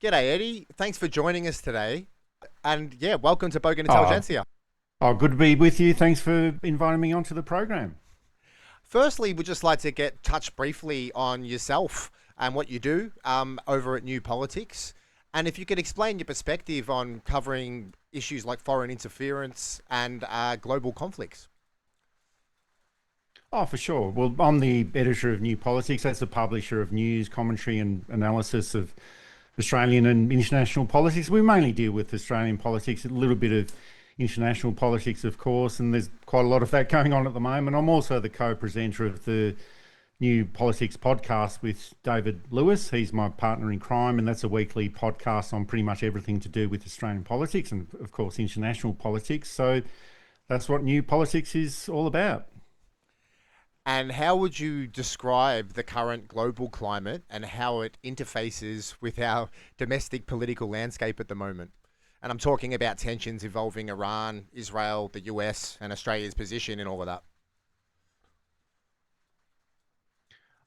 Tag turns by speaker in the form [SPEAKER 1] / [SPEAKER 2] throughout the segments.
[SPEAKER 1] G'day, Eddie. Thanks for joining us today. And yeah, welcome to Bogan
[SPEAKER 2] Oh,
[SPEAKER 1] Intelligentsia.
[SPEAKER 2] good to be with you. Thanks for inviting me onto the program.
[SPEAKER 1] Firstly, we'd just like to get touch briefly on yourself and what you do over at New Politics. And if you could explain your perspective on covering issues like foreign interference and global conflicts.
[SPEAKER 2] Oh, for sure. Well, I'm the editor of New Politics. That's the publisher of news, commentary, and analysis of Australian and international politics. We mainly deal with Australian politics, a little bit of international politics, of course, and there's quite a lot of that going on at the moment. I'm also the co-presenter of the New Politics podcast with David Lewis. He's my partner in crime, and that's a weekly podcast on pretty much everything to do with Australian politics and, of course, international politics. So that's what New Politics is all about.
[SPEAKER 1] And how would you describe the current global climate and how it interfaces with our domestic political landscape at the moment? And I'm talking about tensions involving Iran, Israel, the US, and Australia's position in all of that.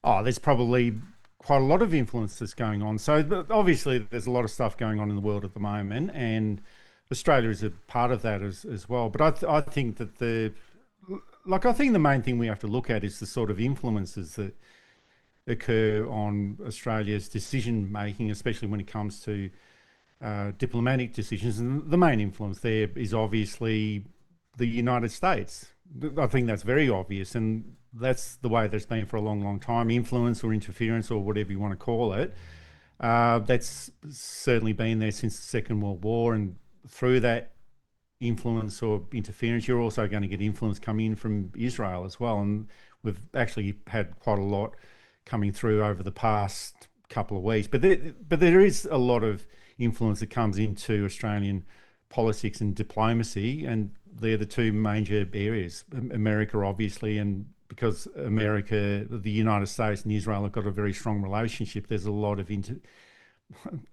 [SPEAKER 2] Oh, there's probably quite a lot of influence that's going on. So obviously there's a lot of stuff going on in the world at the moment, and Australia is a part of that as well. But I think that I think the main thing we have to look at is the sort of influences that occur on Australia's decision making, especially when it comes to diplomatic decisions. And the main influence there is obviously the United States. I think that's very obvious, and that's the way there's been for a long, long time. Influence or interference or whatever you want to call it. That's certainly been there since the Second World War, and through that influence or interference, you're also going to get influence coming in from Israel as well. And we've actually had quite a lot coming through over the past couple of weeks. But there is a lot of influence that comes into Australian politics and diplomacy, and they're the two major areas. America, obviously, and because America, the United States and Israel have got a very strong relationship, there's a lot of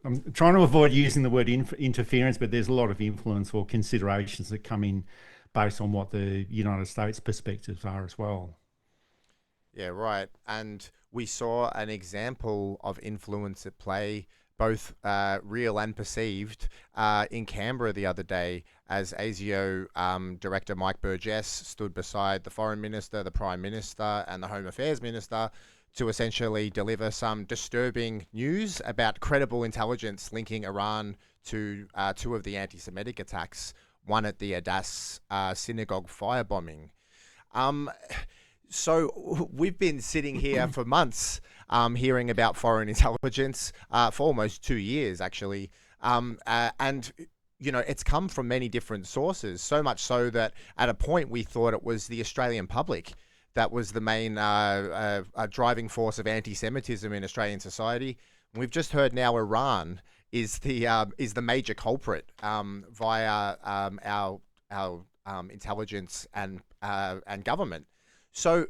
[SPEAKER 2] I'm trying to avoid using the word interference, but there's a lot of influence or considerations that come in based on what the United States perspectives are as well.
[SPEAKER 1] Yeah, right. And we saw an example of influence at play, both real and perceived, in Canberra the other day, as ASIO Director Mike Burgess stood beside the Foreign Minister, the Prime Minister, and the Home Affairs Minister to essentially deliver some disturbing news about credible intelligence linking Iran to two of the anti-Semitic attacks, one at the Adass synagogue firebombing. So we've been sitting here for months hearing about foreign intelligence for almost 2 years, actually. And, you know, it's come from many different sources, so much so that at a point we thought it was the Australian public that was the main driving force of anti-Semitism in Australian society. We've just heard now Iran is the major culprit via our intelligence and government. So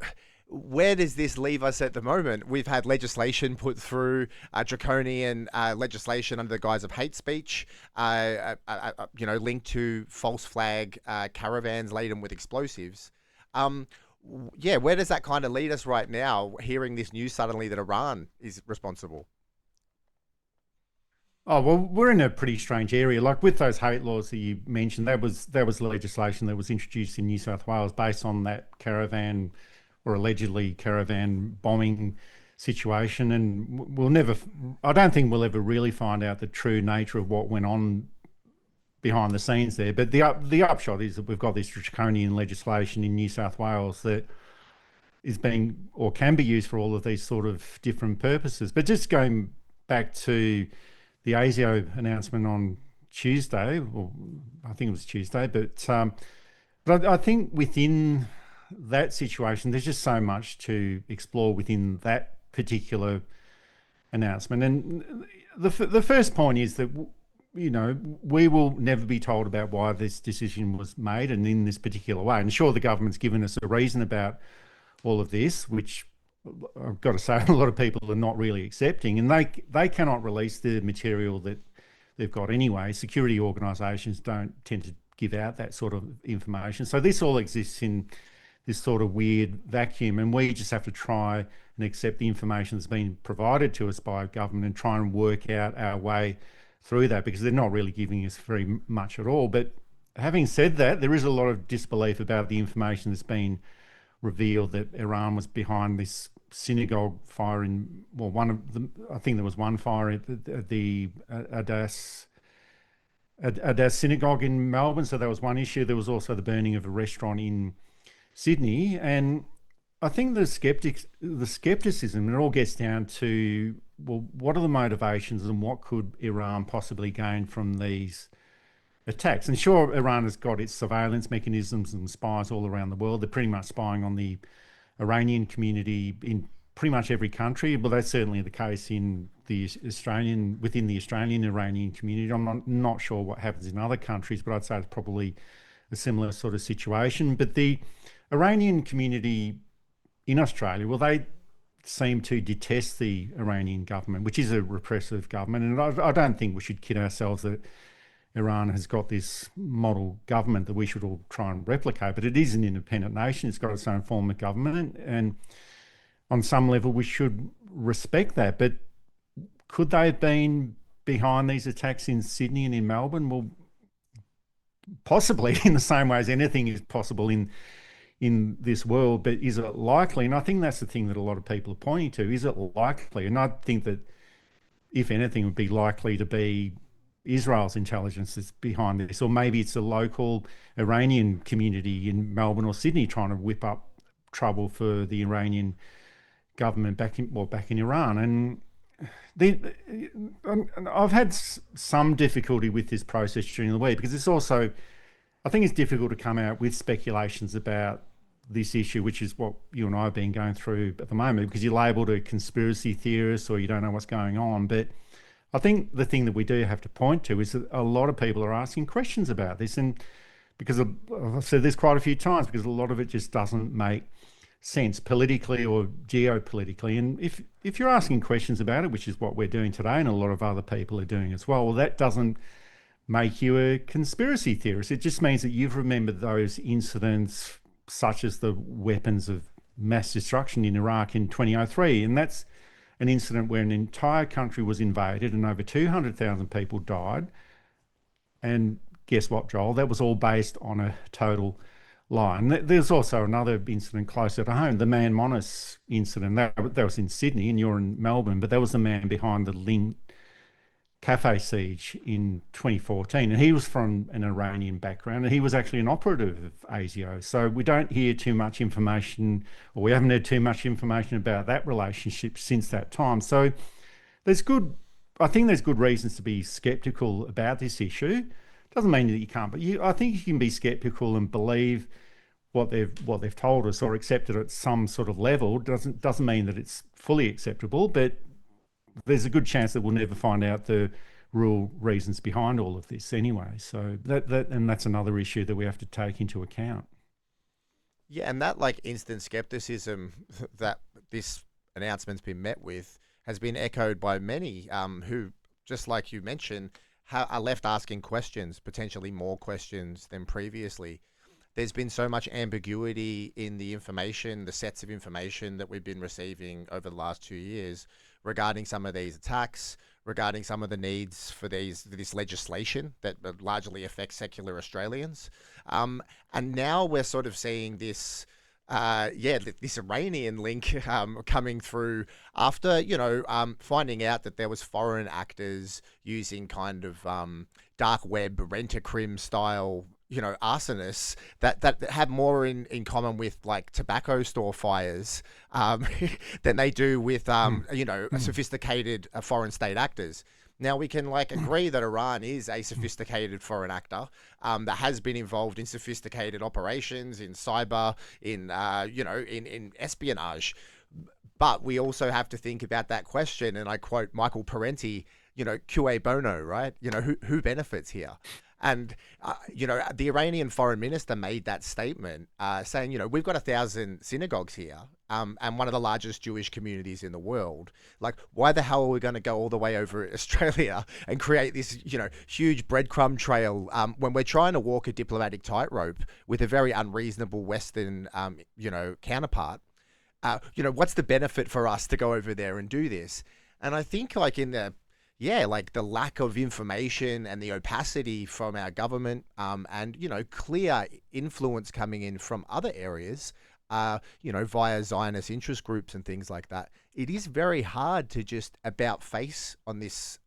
[SPEAKER 1] where does this leave us at the moment? We've had legislation put through, draconian legislation under the guise of hate speech, linked to false flag caravans laden with explosives. Yeah, where does that kind of lead us right now, hearing this news suddenly that Iran is responsible?
[SPEAKER 2] Oh, well, we're in a pretty strange area. Like with those hate laws that you mentioned, that was legislation that was introduced in New South Wales based on that caravan or allegedly caravan bombing situation. And I don't think we'll ever really find out the true nature of what went on behind the scenes there. But the upshot is that we've got this draconian legislation in New South Wales that is being or can be used for all of these sort of different purposes. But just going back to the ASIO announcement on Tuesday, or I think it was Tuesday, but I think within that situation, there's just so much to explore within that particular announcement. And the first point is that, you know, we will never be told about why this decision was made and in this particular way. And sure, the government's given us a reason about all of this, which I've got to say a lot of people are not really accepting, and they cannot release the material that they've got anyway. Security organisations don't tend to give out that sort of information. So this all exists in this sort of weird vacuum, and we just have to try and accept the information that's been provided to us by government and try and work out our way through that, because they're not really giving us very much at all. But having said that, there is a lot of disbelief about the information that's been revealed that Iran was behind this synagogue fire in, well, I think there was one fire at the Adas synagogue in Melbourne. So that was one issue. There was also the burning of a restaurant in Sydney. And I think the skepticism, it all gets down to, well, what are the motivations and what could Iran possibly gain from these attacks? And sure, Iran has got its surveillance mechanisms and spies all around the world. They're pretty much spying on the Iranian community in pretty much every country, but that's certainly the case within the Australian Iranian community. I'm not sure what happens in other countries, but I'd say it's probably a similar sort of situation. But the Iranian community in Australia, well, they seem to detest the Iranian government, which is a repressive government. And I don't think we should kid ourselves that Iran has got this model government that we should all try and replicate, but it is an independent nation. It's got its own form of government, and on some level we should respect that. But could they have been behind these attacks in Sydney and in Melbourne? Well, possibly, in the same way as anything is possible in this world, but is it likely? And I think that's the thing that a lot of people are pointing to. Is it likely? And I think that, if anything, it would be likely to be Israel's intelligence that's behind this, or maybe it's a local Iranian community in Melbourne or Sydney trying to whip up trouble for the Iranian government back in Iran. And I've had some difficulty with this process during the week, because it's also, I think it's difficult to come out with speculations about this issue, which is what you and I have been going through at the moment, because you're labelled a conspiracy theorist or you don't know what's going on. But I think the thing that we do have to point to is that a lot of people are asking questions about this, and because I've said this quite a few times, because a lot of it just doesn't make sense politically or geopolitically. And if you're asking questions about it, which is what we're doing today, and a lot of other people are doing as well, that doesn't make you a conspiracy theorist. It just means that you've remembered those incidents, such as the weapons of mass destruction in Iraq in 2003, and that's an incident where an entire country was invaded and over 200,000 people died. And guess what, Joel? That was all based on a total lie. And there's also another incident closer to home, the Man Monis incident. That was in Sydney, and you're in Melbourne, but that was the man behind the Ling Cafe siege in 2014. And he was from an Iranian background, and he was actually an operative of ASIO. So we don't hear too much information, or we haven't heard too much information about that relationship since that time. So I think there's good reasons to be skeptical about this issue. Doesn't mean that you can't, but I think you can be skeptical and believe what they've told us, or accept it at some sort of level. Doesn't mean that it's fully acceptable, but there's a good chance that we'll never find out the real reasons behind all of this anyway. So that's another issue that we have to take into account.
[SPEAKER 1] Yeah, and that instant skepticism that this announcement's been met with has been echoed by many who, just like you mentioned, are left asking questions, potentially more questions than previously. There's been so much ambiguity in the information, the sets of information that we've been receiving over the last 2 years regarding some of these attacks, regarding some of the needs for this legislation that largely affects secular Australians. And now we're sort of seeing this, this Iranian link coming through after, finding out that there was foreign actors using kind of dark web, rent-a-crim style arsonists that have more in common with tobacco store fires than they do with sophisticated foreign state actors. Now we can agree that Iran is a sophisticated foreign actor that has been involved in sophisticated operations, in cyber, in espionage. But we also have to think about that question, and I quote Michael Parenti, cui bono, right? Who benefits here? And, the Iranian foreign minister made that statement saying, we've got 1,000 synagogues here and one of the largest Jewish communities in the world. Like, why the hell are we going to go all the way over Australia and create this, huge breadcrumb trail when we're trying to walk a diplomatic tightrope with a very unreasonable Western, counterpart? What's the benefit for us to go over there and do this? And I think like the lack of information and the opacity from our government, and, clear influence coming in from other areas, via Zionist interest groups and things like that, it is very hard to just about face on this,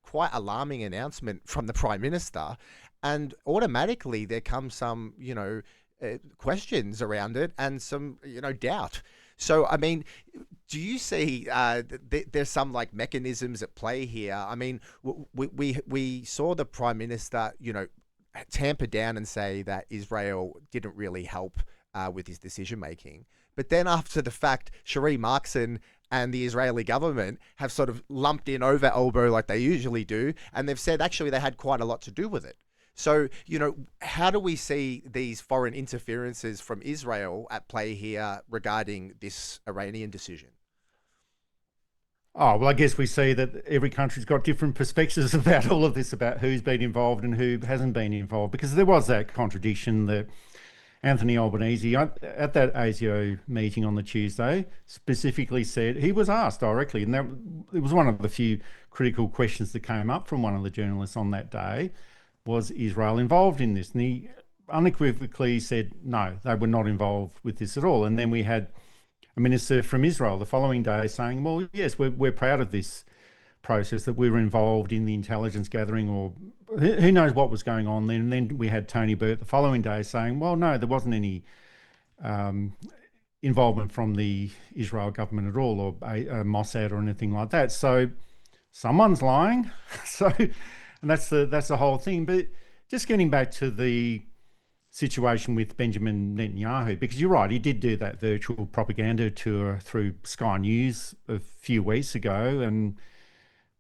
[SPEAKER 1] quite alarming announcement from the Prime Minister. And automatically there comes some, questions around it and some, doubt. So, I mean, do you see there's some like mechanisms at play here? I mean, we saw the Prime Minister, tamper down and say that Israel didn't really help with his decision making. But then after the fact, Sheree Markson and the Israeli government have sort of lumped in over elbow like they usually do. And they've said actually they had quite a lot to do with it. So, how do we see these foreign interferences from Israel at play here regarding this Iranian decision?
[SPEAKER 2] Oh, well, I guess we see that every country's got different perspectives about all of this, about who's been involved and who hasn't been involved, because there was that contradiction that Anthony Albanese, at that ASIO meeting on the Tuesday, specifically said, he was asked directly, and that it was one of the few critical questions that came up from one of the journalists on that day, was Israel involved in this? And he unequivocally said, no, they were not involved with this at all. And then we had a minister from Israel the following day saying, well, yes, we're proud of this process, that we were involved in the intelligence gathering, or who knows what was going on then. And then we had Tony Burt the following day saying, well, no, there wasn't any involvement from the Israel government at all, or Mossad or anything like that. So someone's lying. And that's the whole thing. But just getting back to the situation with Benjamin Netanyahu, because you're right, he did do that virtual propaganda tour through Sky News a few weeks ago,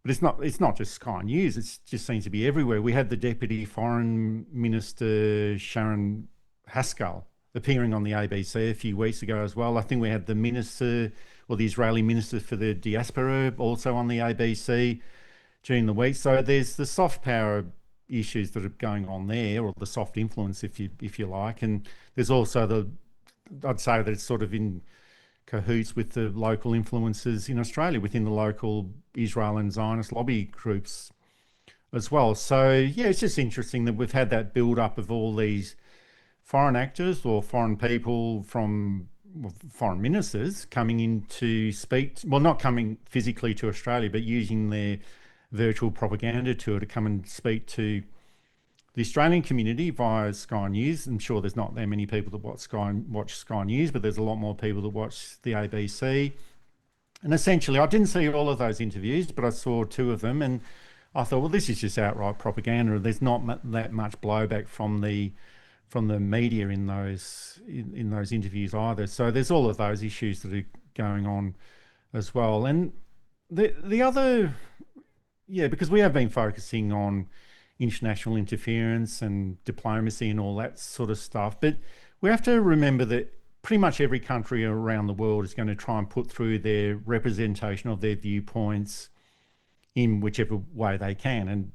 [SPEAKER 2] but it's not just Sky News. It just seems to be everywhere. We had the Deputy Foreign Minister Sharon Haskell appearing on the ABC a few weeks ago as well. I think we had the minister, or the Israeli Minister for the Diaspora, also on the ABC during the week. So there's the soft power issues that are going on there, or the soft influence, if you like, and there's also I'd say that it's sort of in cahoots with the local influences in Australia within the local Israel and Zionist lobby groups as well. So yeah, it's just interesting that we've had that build up of all these foreign actors or foreign people from foreign ministers coming in to speak, well, not coming physically to Australia, but using their virtual propaganda tour to come and speak to the Australian community via Sky News. I'm sure there's not that many people that watch Sky News, but there's a lot more people that watch the ABC. And essentially, I didn't see all of those interviews, but I saw two of them, and I thought, well, this is just outright propaganda. There's not that much blowback from the media in those interviews either. So there's all of those issues that are going on as well. And the other, yeah, because we have been focusing on international interference and diplomacy and all that sort of stuff, but we have to remember that pretty much every country around the world is going to try and put through their representation of their viewpoints in whichever way they can. And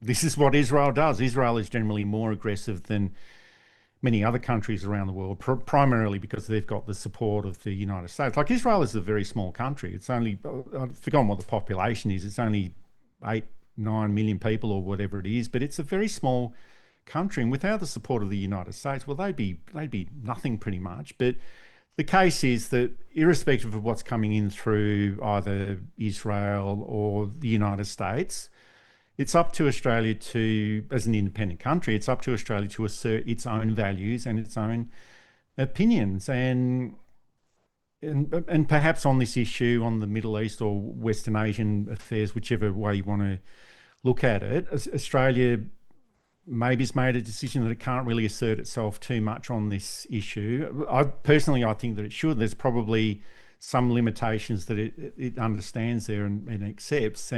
[SPEAKER 2] this is what Israel does. Israel is generally more aggressive than many other countries around the world, primarily because they've got the support of the United States. Like, Israel is a very small country. It's only, I've forgotten what the population is. It's only 8-9 million people or whatever it is, but it's a very small country, and without the support of the United States, well, they'd be nothing pretty much. But the case is that irrespective of what's coming in through either Israel or the United States, it's up to Australia to, as an independent country, it's up to Australia to assert its own values and its own opinions. And perhaps on this issue, on the Middle East or Western Asian affairs, whichever way you want to look at it, Australia maybe has made a decision that it can't really assert itself too much on this issue. I think that it should. There's probably some limitations that it understands there and accepts.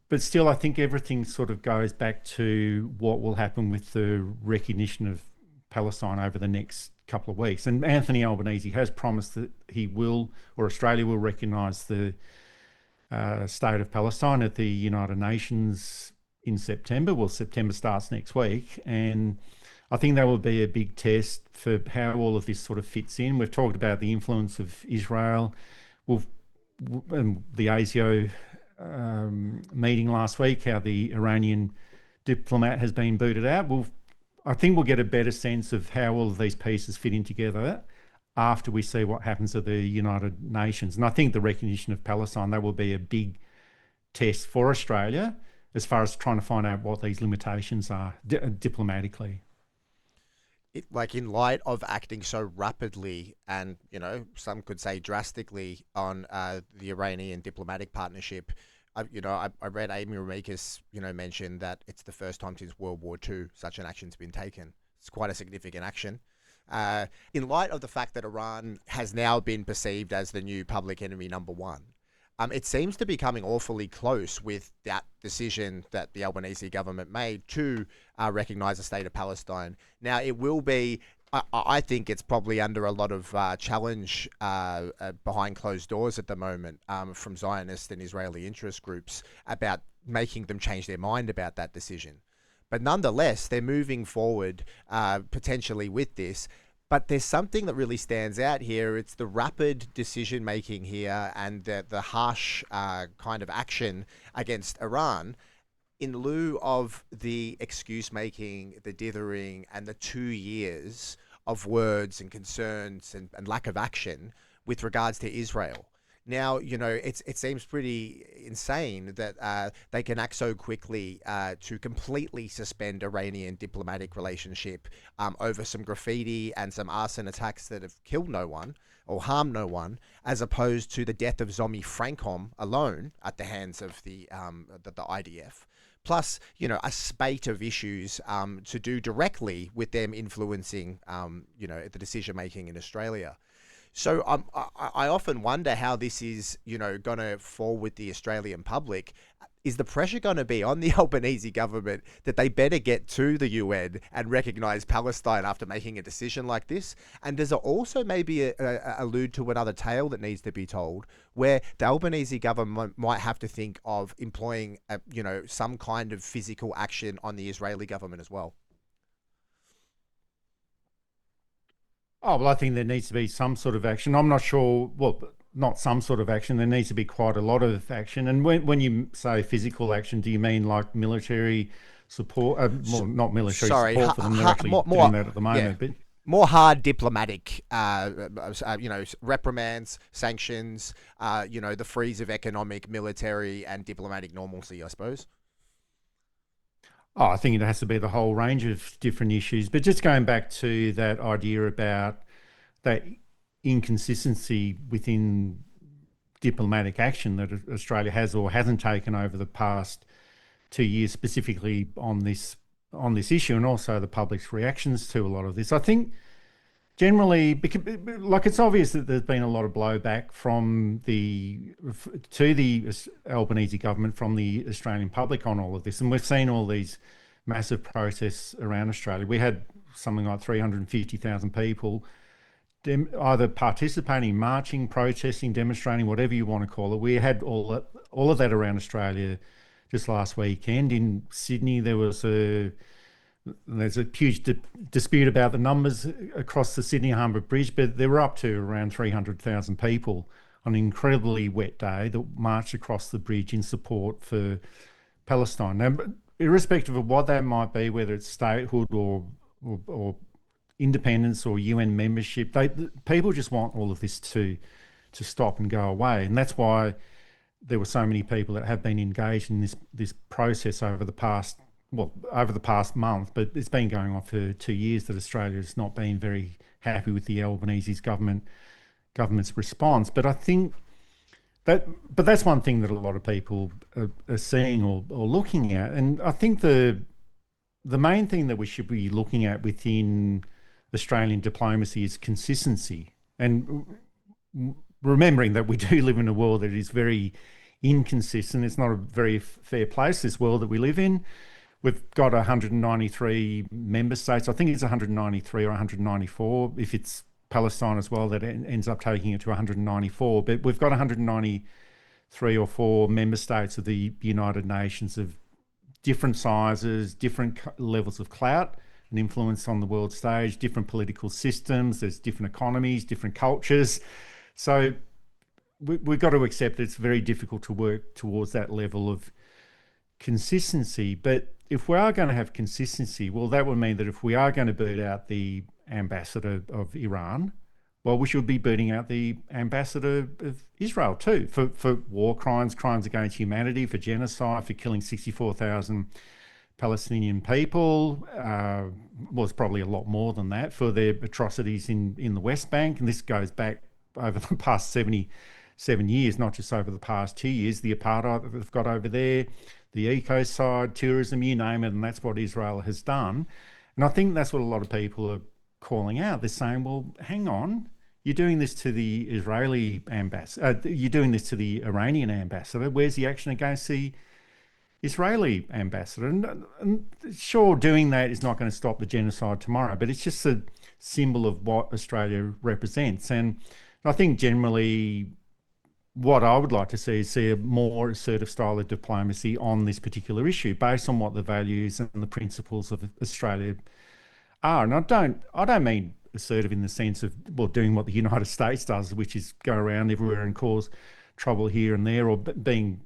[SPEAKER 2] but still, I think everything sort of goes back to what will happen with the recognition of Palestine over the next couple of weeks. And Anthony Albanese has promised that he will, or Australia will, recognise the state of Palestine at the United Nations in September. Well, September starts next week, and I think that will be a big test for how all of this sort of fits in. We've talked about the influence of Israel. The ASIO meeting last week, how the Iranian diplomat has been booted out. I think we'll get a better sense of how all of these pieces fit in together after we see what happens at the United Nations. And I think the recognition of Palestine, that will be a big test for Australia as far as trying to find out what these limitations are diplomatically.
[SPEAKER 1] Like, in light of acting so rapidly and, some could say drastically on the Iranian diplomatic partnership, I read Amy Ramikis, mention that it's the first time since World War II such an action's been taken. It's quite a significant action. In light of the fact that Iran has now been perceived as the new public enemy number one, it seems to be coming awfully close with that decision that the Albanese government made to recognise the state of Palestine. Now, it will be, I think it's probably under a lot of challenge behind closed doors at the moment from Zionist and Israeli interest groups about making them change their mind about that decision. But nonetheless, they're moving forward potentially with this. But there's something that really stands out here. It's the rapid decision making here and the harsh kind of action against Iran in lieu of the excuse making, the dithering, and the 2 years of words and concerns and lack of action with regards to Israel. Now, it seems pretty insane that they can act so quickly to completely suspend Iranian diplomatic relationship over some graffiti and some arson attacks that have killed no one or harmed no one, as opposed to the death of Zomi Frankom alone at the hands of the IDF. Plus, a spate of issues to do directly with them influencing, the decision making in Australia. So I often wonder how this is, going to fall with the Australian public. Is the pressure going to be on the Albanese government that they better get to the UN and recognise Palestine after making a decision like this? And does it also maybe allude to another tale that needs to be told, where the Albanese government might have to think of employing, some kind of physical action on the Israeli government as well?
[SPEAKER 2] Oh, well, I think there needs to be some sort of action. I'm not sure, well, not some sort of action. There needs to be quite a lot of action. And when you say physical action, do you mean like military support? Well, not military support for them. They're actually doing that at the moment.
[SPEAKER 1] Yeah. But more hard diplomatic, reprimands, sanctions, the freeze of economic, military, and diplomatic normalcy, I suppose.
[SPEAKER 2] Oh, I think it has to be the whole range of different issues. But just going back to that idea about that inconsistency within diplomatic action that Australia has or hasn't taken over the past 2 years, specifically on this issue, and also the public's reactions to a lot of this. I think generally, like, it's obvious that there's been a lot of blowback to the Albanese government from the Australian public on all of this, and we've seen all these massive protests around Australia. We had something like 350,000 people either participating, marching, protesting, demonstrating, whatever you want to call it. We had all of that around Australia just last weekend. In Sydney, there's a huge dispute about the numbers across the Sydney Harbour Bridge, but they were up to around 300,000 people on an incredibly wet day that marched across the bridge in support for Palestine. Now, irrespective of what that might be, whether it's statehood or independence or UN membership, people just want all of this to stop and go away. And that's why there were so many people that have been engaged in this process over the past month, but it's been going on for 2 years that Australia has not been very happy with the Albanese government's response. But I think that's one thing that a lot of people are seeing or looking at. And I think the main thing that we should be looking at within Australian diplomacy is consistency, and remembering that we do live in a world that is very inconsistent. It's not a very fair place, this world that we live in. We've got 193 member states. I think it's 193 or 194 if it's Palestine as well that ends up taking it to 194. But we've got 193 or 4 member states of the United Nations of different sizes, different levels of clout and influence on the world stage, different political systems, there's different economies, different cultures. So we've got to accept that it's very difficult to work towards that level of consistency. But if we are going to have consistency, well, that would mean that if we are going to boot out the ambassador of Iran, well, we should be booting out the ambassador of Israel too for war crimes, crimes against humanity, for genocide, for killing 64,000 Palestinian people. Was probably a lot more than that, for their atrocities in the West Bank. And this goes back over the past 77 years, not just over the past 2 years. The apartheid that we've got over there, the ecocide, tourism, you name it, and that's what Israel has done. And I think that's what a lot of people are calling out. They're saying, well, hang on, you're doing this to the Israeli ambassador, you're doing this to the Iranian ambassador. Where's the action against the Israeli ambassador? And sure, doing that is not going to stop the genocide tomorrow, but it's just a symbol of what Australia represents. And I think generally what I would like to see is a more assertive style of diplomacy on this particular issue, based on what the values and the principles of Australia are. And I don't mean assertive in the sense of, well, doing what the United States does, which is go around everywhere and cause trouble here and there, or being,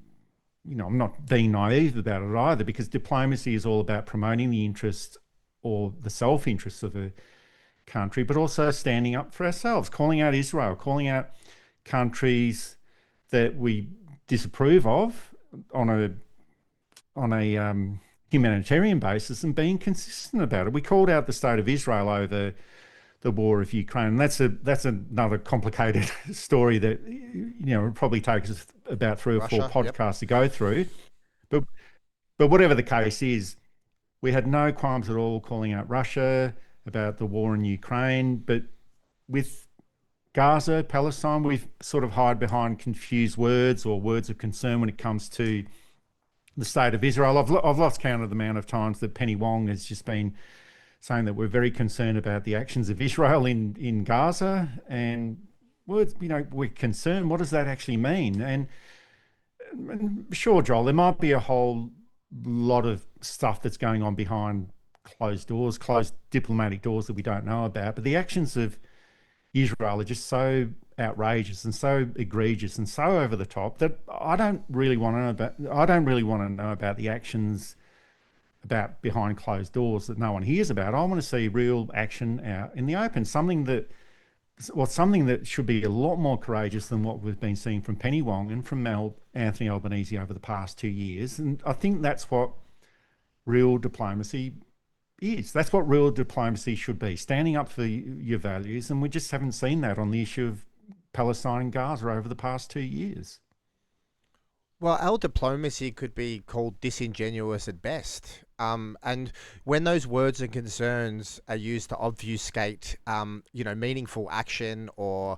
[SPEAKER 2] I'm not being naive about it either, because diplomacy is all about promoting the interests or the self-interest of a country, but also standing up for ourselves, calling out Israel, calling out countries that we disapprove of on a humanitarian basis, and being consistent about it. We called out the state of Israel over the war of Ukraine, and that's another complicated story that it'll probably take us about 3 or 4 podcasts to go through. But whatever the case is, we had no qualms at all calling out Russia about the war in Ukraine, but with Gaza, Palestine, we've sort of hide behind confused words or words of concern when it comes to the state of Israel. I've lost count of the amount of times that Penny Wong has just been saying that we're very concerned about the actions of Israel in Gaza, and words, we're concerned. What does that actually mean? And sure, Joel, there might be a whole lot of stuff that's going on behind closed doors, closed diplomatic doors that we don't know about, but the actions of Israel are just so outrageous and so egregious and so over the top that I don't really want to know about the actions about behind closed doors that no one hears about. I want to see real action out in the open, something that should be a lot more courageous than what we've been seeing from Penny Wong and from Anthony Albanese over the past 2 years. And I think that's what real diplomacy is. That's what real diplomacy should be, standing up for your values, and we just haven't seen that on the issue of Palestine and Gaza over the past 2 years.
[SPEAKER 1] Well, our diplomacy could be called disingenuous at best. And when those words and concerns are used to obfuscate, meaningful action or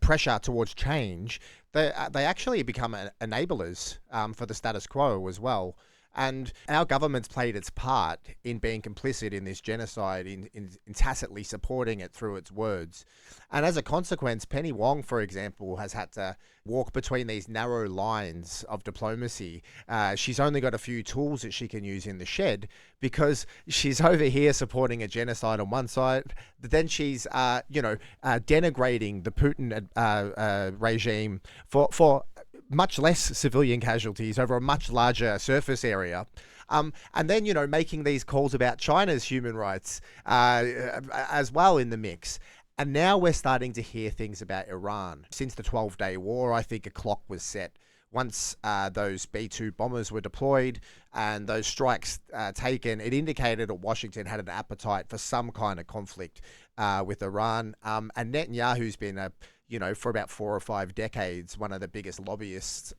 [SPEAKER 1] pressure towards change, they actually become enablers for the status quo as well. And our government's played its part in being complicit in this genocide, in tacitly supporting it through its words. And as a consequence, Penny Wong, for example, has had to walk between these narrow lines of diplomacy. She's only got a few tools that she can use in the shed, because she's over here supporting a genocide on one side, but then she's, denigrating the Putin regime for much less civilian casualties over a much larger surface area. And then, making these calls about China's human rights as well in the mix. And now we're starting to hear things about Iran. Since the 12-day war, I think a clock was set. Once those B-2 bombers were deployed and those strikes taken, it indicated that Washington had an appetite for some kind of conflict with Iran. And Netanyahu's been for about 4 or 5 decades, one of the biggest lobbyists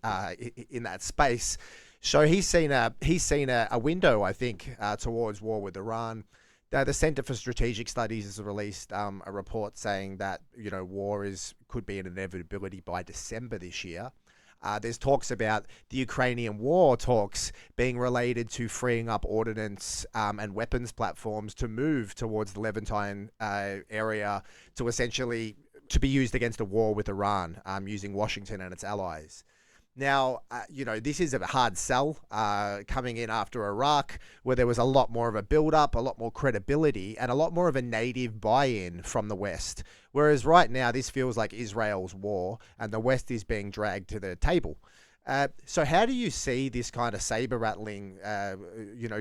[SPEAKER 1] in that space. So he's seen a window, I think, towards war with Iran. The Center for Strategic Studies has released a report saying that war could be an inevitability by December this year. There's talks about the Ukrainian war talks being related to freeing up ordnance and weapons platforms to move towards the Levantine area to essentially to be used against a war with Iran, using Washington and its allies. Now, this is a hard sell coming in after Iraq, where there was a lot more of a build-up, a lot more credibility, and a lot more of a native buy-in from the West. Whereas right now, this feels like Israel's war, and the West is being dragged to the table. So how do you see this kind of saber-rattling,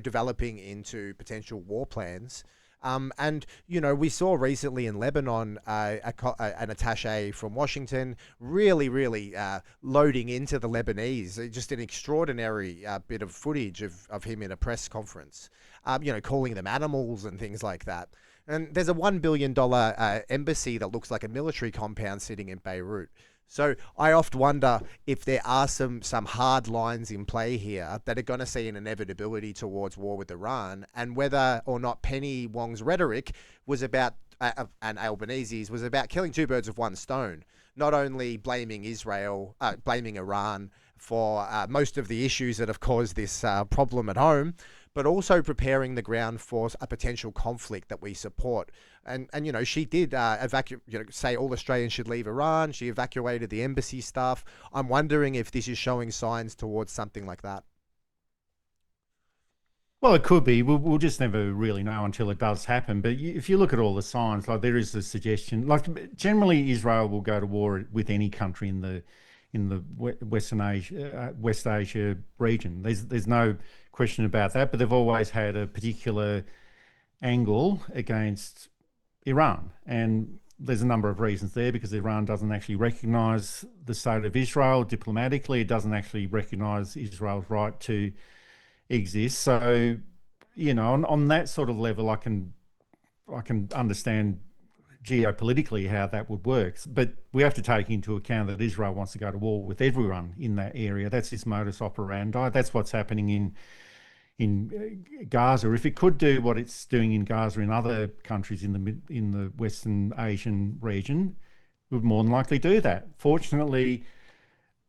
[SPEAKER 1] developing into potential war plans? And, we saw recently in Lebanon an attaché from Washington really loading into the Lebanese, just an extraordinary bit of footage of him in a press conference, calling them animals and things like that. And there's a $1 billion embassy that looks like a military compound sitting in Beirut. So I often wonder if there are some hard lines in play here that are going to see an inevitability towards war with Iran, and whether or not Penny Wong's rhetoric was about, and Albanese's, was about killing two birds with one stone, not only blaming blaming Iran for most of the issues that have caused this problem at home, but also preparing the ground for a potential conflict that we support. And she did say all Australians should leave Iran. She evacuated the embassy staff. I'm wondering if this is showing signs towards something like that.
[SPEAKER 2] Well, it could be. We'll just never really know until it does happen. But if you look at all the signs, like there is a suggestion, like generally Israel will go to war with any country in the West Asia region. There's no question about that. But they've always had a particular angle against Iran, and there's a number of reasons there, because Iran doesn't actually recognise the state of Israel diplomatically. It doesn't actually recognise Israel's right to exist. So, on that sort of level, I can understand geopolitically how that would work. But we have to take into account that Israel wants to go to war with everyone in that area. That's its modus operandi. That's what's happening in Gaza. If it could do what it's doing in Gaza in other countries in the Western Asian region, it would more than likely do that. Fortunately,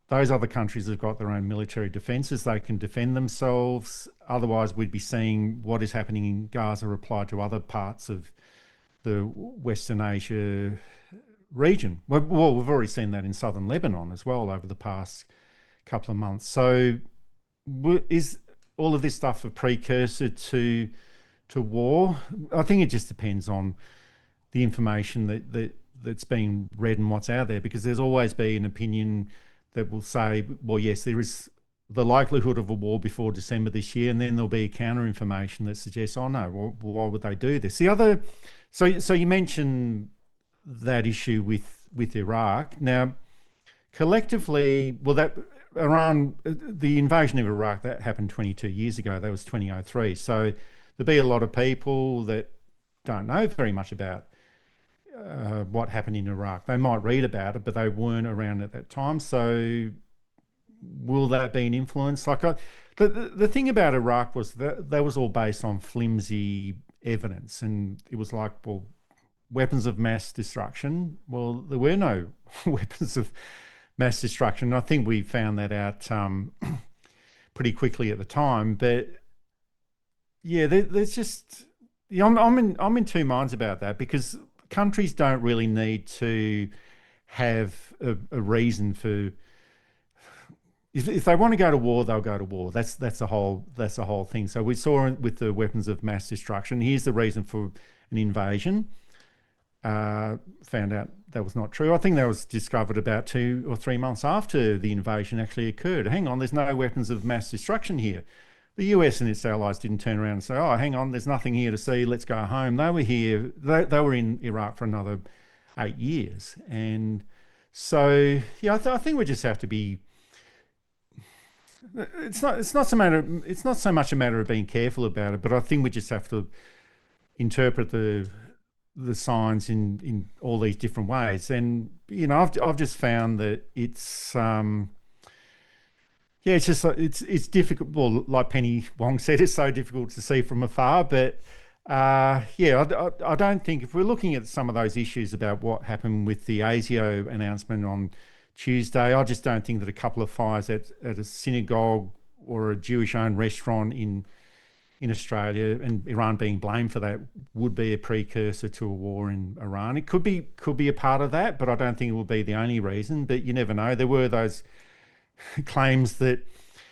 [SPEAKER 2] those other countries have got their own military defences. They can defend themselves. Otherwise, we'd be seeing what is happening in Gaza applied to other parts of the Western Asia region. Well, we've already seen that in southern Lebanon as well over the past couple of months. So is all of this stuff a precursor to war? I think it just depends on the information that's being read and what's out there, because there's always be an opinion that will say, well, yes, there is the likelihood of a war before December this year, and then there'll be counter information that suggests, oh no, well, why would they do this? So you mentioned that issue with Iraq. Now, collectively, the invasion of Iraq, that happened 22 years ago. That was 2003. So there'll be a lot of people that don't know very much about what happened in Iraq. They might read about it, but they weren't around at that time. So will that be an influence? The thing about Iraq was that was all based on flimsy evidence, and it was like, well, weapons of mass destruction. Well, there were no weapons of mass destruction. I think we found that out pretty quickly at the time. But yeah, there's just, I'm in two minds about that, because countries don't really need to have a reason for. If they want to go to war, they'll go to war. That's the whole thing. So we saw with the weapons of mass destruction. Here's the reason for an invasion. Found out that was not true. I think that was discovered about 2 or 3 months after the invasion actually occurred. Hang on, there's no weapons of mass destruction here. The US and its allies didn't turn around and say, oh, hang on, there's nothing here to see, let's go home. They were here, they were in Iraq for another 8 years. And so, yeah, I think we just have to be, it's not so much a matter of being careful about it, but I think we just have to interpret the signs in all these different ways. And I've just found that it's it's just it's difficult. Well, like Penny Wong said, it's so difficult to see from afar. But I don't think, if we're looking at some of those issues about what happened with the ASIO announcement on Tuesday. I just don't think that a couple of fires at a synagogue or a Jewish-owned restaurant in Australia, and Iran being blamed for that, would be a precursor to a war in Iran. It could be a part of that, but I don't think it will be the only reason. But you never know. There were those claims that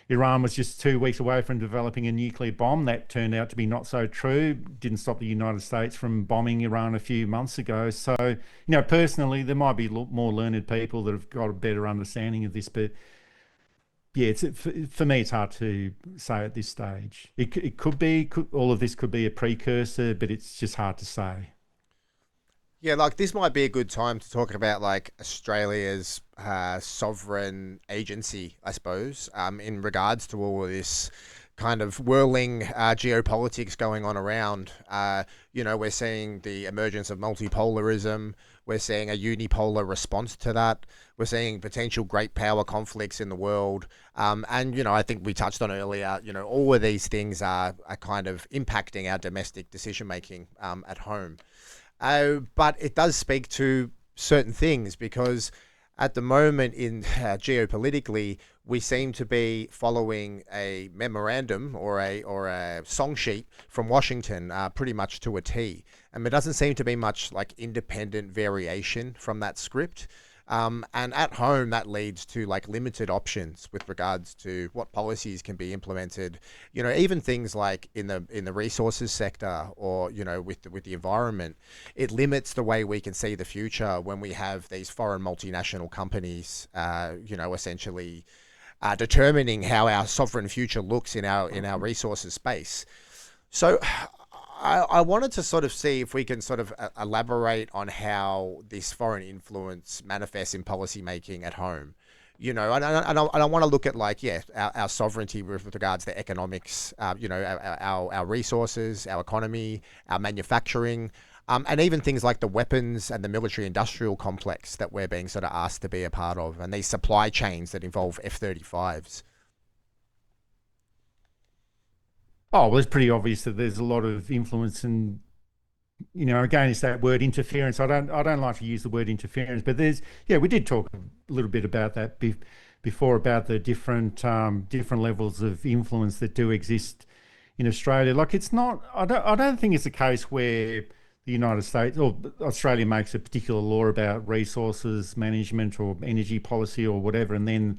[SPEAKER 2] Iran was just 2 weeks away from developing a nuclear bomb. That turned out to be not so true. Didn't stop the United States from bombing Iran a few months ago. So, personally, there might be more learned people that have got a better understanding of this, but yeah, for me, it's hard to say at this stage. It all of this could be a precursor, but it's just hard to say.
[SPEAKER 1] Yeah, like this might be a good time to talk about like Australia's sovereign agency, I suppose, in regards to all of this kind of whirling geopolitics going on around. We're seeing the emergence of multipolarism. We're seeing a unipolar response to that. We're seeing potential great power conflicts in the world. I think we touched on earlier, all of these things are kind of impacting our domestic decision making at home. But it does speak to certain things because at the moment in geopolitically, we seem to be following a memorandum or a song sheet from Washington pretty much to a T. And there doesn't seem to be much like independent variation from that script. And at home, that leads to like limited options with regards to what policies can be implemented. Even things like in the resources sector or with the environment, it limits the way we can see the future when we have these foreign multinational companies, essentially determining how our sovereign future looks in our resources space. So I wanted to sort of see if we can sort of elaborate on how this foreign influence manifests in policy making at home. And I want to look at our sovereignty with regards to economics, our resources, our economy, our manufacturing, and even things like the weapons and the military industrial complex that we're being sort of asked to be a part of, and these supply chains that involve F-35s.
[SPEAKER 2] Oh, well, it's pretty obvious that there's a lot of influence, and again, it's that word interference. I don't like to use the word interference, but we did talk a little bit about that before, about the different levels of influence that do exist in Australia. Like, it's not. I don't think it's a case where the United States or Australia makes a particular law about resources management or energy policy or whatever, and then,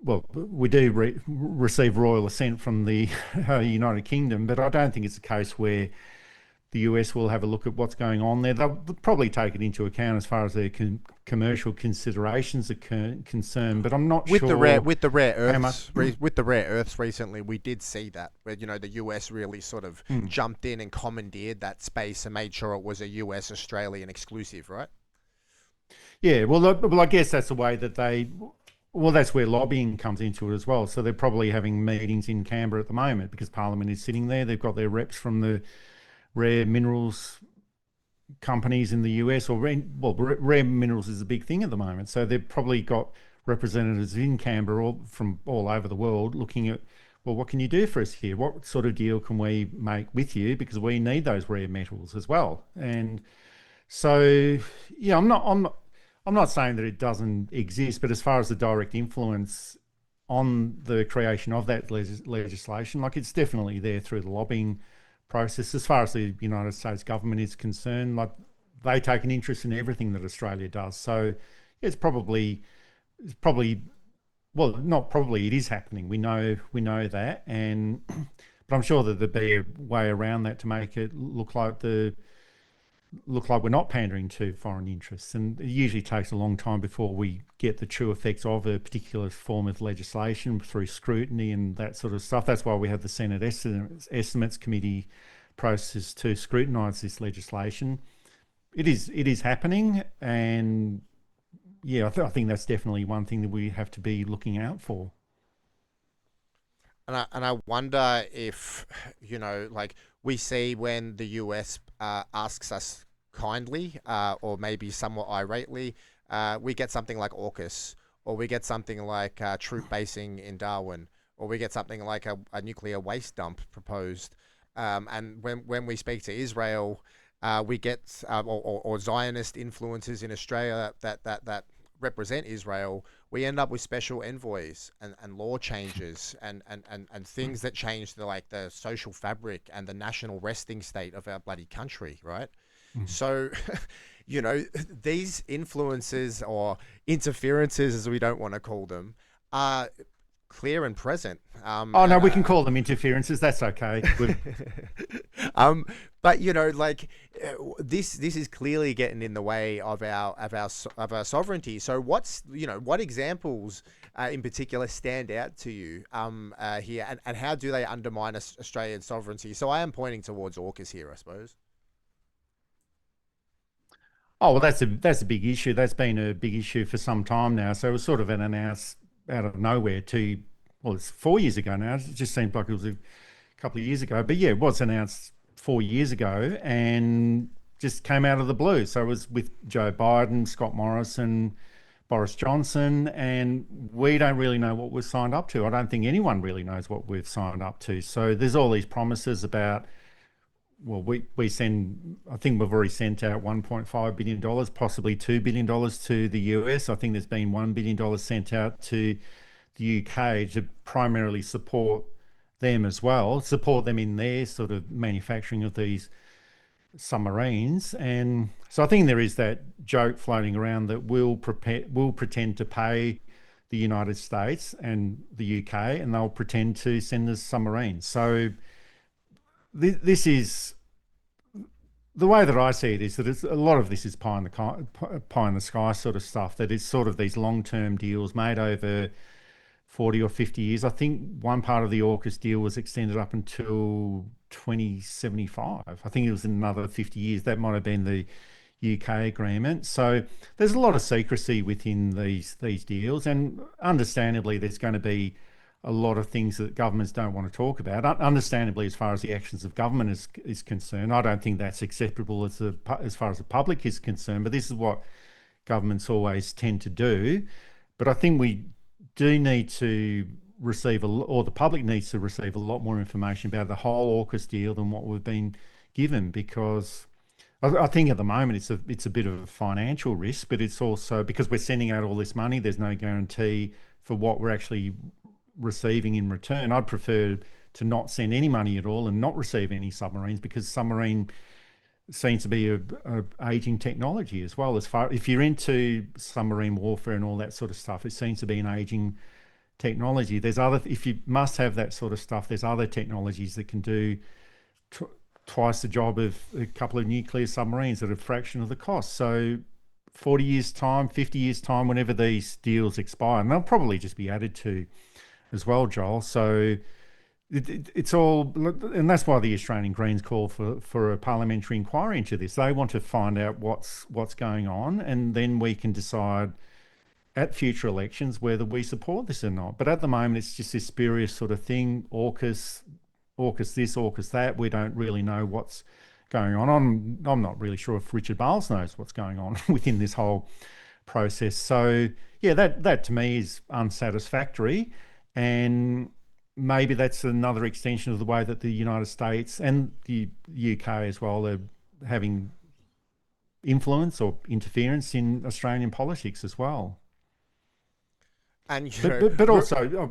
[SPEAKER 2] well, we do receive royal assent from the United Kingdom, but I don't think it's a case where the US will have a look at what's going on there. They'll probably take it into account as far as their commercial considerations are concerned, but I'm not
[SPEAKER 1] sure. With the rare earths recently, we did see that where the US really sort of jumped in and commandeered that space and made sure it was a US Australian exclusive, right?
[SPEAKER 2] Yeah, well, I guess that's the way that that's where lobbying comes into it as well. So they're probably having meetings in Canberra at the moment because Parliament is sitting there. They've got their reps from the rare minerals companies in the US, rare minerals is a big thing at the moment. So they've probably got representatives in Canberra from all over the world looking at, well, what can you do for us here? What sort of deal can we make with you? Because we need those rare metals as well. And so, yeah, I'm not saying that it doesn't exist, but as far as the direct influence on the creation of that legislation, like, it's definitely there through the lobbying process. As far as the United States government is concerned, like, they take an interest in everything that Australia does. So it is happening. We know that, but I'm sure that there'd be a way around that to make it look like we're not pandering to foreign interests. And it usually takes a long time before we get the true effects of a particular form of legislation through scrutiny and that sort of stuff. That's why we have the Senate Estimates Committee process to scrutinise this legislation. It is happening, and yeah, I think that's definitely one thing that we have to be looking out for.
[SPEAKER 1] And I wonder if, we see when the US asks us kindly or maybe somewhat irately, we get something like AUKUS, or we get something like troop basing in Darwin, or we get something like a nuclear waste dump proposed. And when we speak to Israel, we get or Zionist influences in Australia that represent Israel, we end up with special envoys and law changes and things that change the social fabric and the national resting state of our bloody country, right? So, these influences or interferences, as we don't want to call them, are clear and present.
[SPEAKER 2] No, we can call them interferences. That's okay.
[SPEAKER 1] But this is clearly getting in the way of our sovereignty. So what examples in particular stand out to you here, and how do they undermine Australian sovereignty? So I am pointing towards AUKUS here, I suppose.
[SPEAKER 2] Oh, well, that's a big issue. That's been a big issue for some time now. So it was sort of an announced out of nowhere it's 4 years ago now. It just seemed like it was a couple of years ago. But yeah, it was announced 4 years ago and just came out of the blue. So it was with Joe Biden, Scott Morrison, Boris Johnson, and we don't really know what we've signed up to. I don't think anyone really knows what we've signed up to. So there's all these promises about, well, I think we've already sent out $1.5 billion, possibly $2 billion to the US. I think there's been $1 billion sent out to the UK to primarily support them as well, support them in their sort of manufacturing of these submarines. And so I think there is that joke floating around that we'll pretend to pay the United States and the UK, and they'll pretend to send us submarines. So this is the way that I see it, is that a lot of this is pie in the sky sort of stuff, that it's sort of these long-term deals made over 40 or 50 years. I think one part of the AUKUS deal was extended up until 2075. I think it was another 50 years. That might have been the UK agreement. So there's a lot of secrecy within these deals, and understandably there's going to be a lot of things that governments don't want to talk about. Understandably, as far as the actions of government is concerned, I don't think that's acceptable as far as the public is concerned, but this is what governments always tend to do. But I think we do need to or the public needs to receive a lot more information about the whole AUKUS deal than what we've been given, because I think at the moment it's a bit of a financial risk, but it's also because we're sending out all this money, there's no guarantee for what we're actually receiving in return. I'd prefer to not send any money at all and not receive any submarines, because submarine seems to be a aging technology as well. If you're into submarine warfare and all that sort of stuff, it seems to be an aging technology. If you must have that sort of stuff, there's other technologies that can do twice the job of a couple of nuclear submarines at a fraction of the cost. So 40 years time, 50 years time, whenever these deals expire, and they'll probably just be added to as well, Joel. So it's all, and that's why the Australian Greens call for a parliamentary inquiry into this. They want to find out what's going on, and then we can decide at future elections whether we support this or not. But at the moment, it's just this spurious sort of thing, AUKUS this, AUKUS that. We don't really know what's going on. I'm not really sure if Richard Marles knows what's going on within this whole process. So yeah, that to me is unsatisfactory. And maybe that's another extension of the way that the United States and the UK as well are having influence or interference in Australian politics as well.
[SPEAKER 1] And
[SPEAKER 2] but also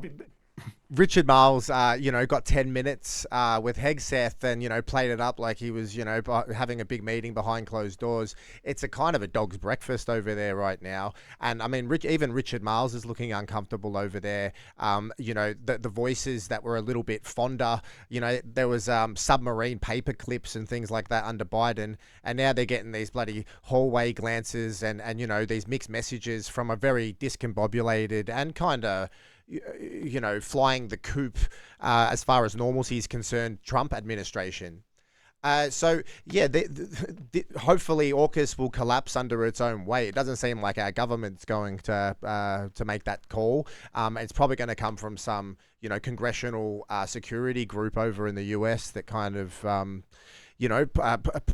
[SPEAKER 1] Richard Marles, got 10 minutes with Hegseth and, played it up like he was, having a big meeting behind closed doors. It's a kind of a dog's breakfast over there right now. And I mean, even Richard Marles is looking uncomfortable over there. The voices that were a little bit fonder, there was submarine paper clips and things like that under Biden. And now they're getting these bloody hallway glances and these mixed messages from a very discombobulated and kind of, flying the coop as far as normalcy is concerned, Trump administration. Hopefully AUKUS will collapse under its own weight. It doesn't seem like our government's going to make that call. It's probably going to come from some, congressional security group over in the US that kind of,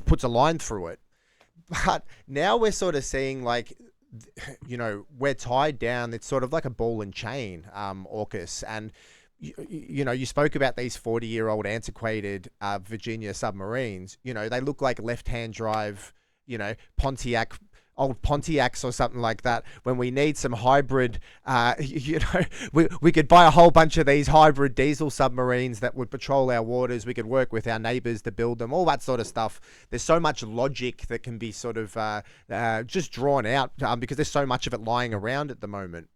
[SPEAKER 1] puts a line through it. But now we're sort of seeing like, we're tied down. It's sort of like a ball and chain, AUKUS. And, you spoke about these 40-year-old antiquated Virginia submarines. They look like left-hand drive, Pontiac old Pontiacs or something like that, when we need some hybrid, we could buy a whole bunch of these hybrid diesel submarines that would patrol our waters. We could work with our neighbors to build them, all that sort of stuff. There's so much logic that can be sort of just drawn out because there's so much of it lying around at the moment.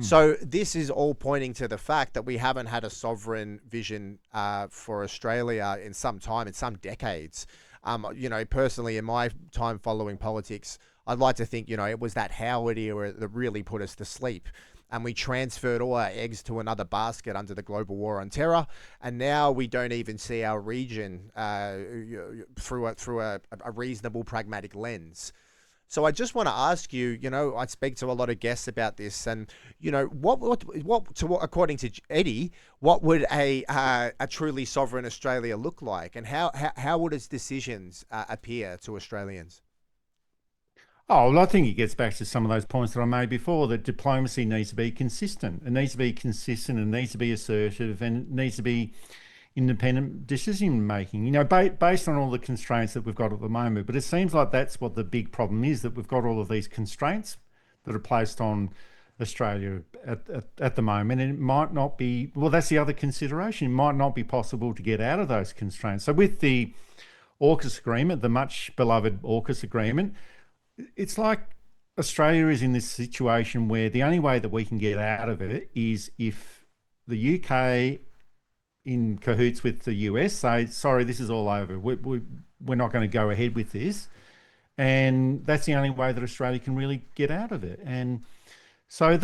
[SPEAKER 1] So this is all pointing to the fact that we haven't had a sovereign vision for Australia in some time, in some decades. Personally, in my time following politics, I'd like to think, it was that Howard era that really put us to sleep. And we transferred all our eggs to another basket under the global war on terror. And now we don't even see our region through a reasonable, pragmatic lens. So I just want to ask you, I speak to a lot of guests about this, and according to Eddy, what would a truly sovereign Australia look like, and how would its decisions appear to Australians?
[SPEAKER 2] Oh, well, I think it gets back to some of those points that I made before, that diplomacy needs to be consistent. It needs to be consistent, and needs to be assertive, and it needs to be independent decision making, based on all the constraints that we've got at the moment. But it seems like that's what the big problem is, that we've got all of these constraints that are placed on Australia at the moment, and it might not be, well, that's the other consideration. It might not be possible to get out of those constraints. So with the AUKUS agreement, the much beloved AUKUS agreement, it's like Australia is in this situation where the only way that we can get out of it is if the UK, in cahoots with the US, say, sorry, this is all over. We're not going to go ahead with this. And that's the only way that Australia can really get out of it. And so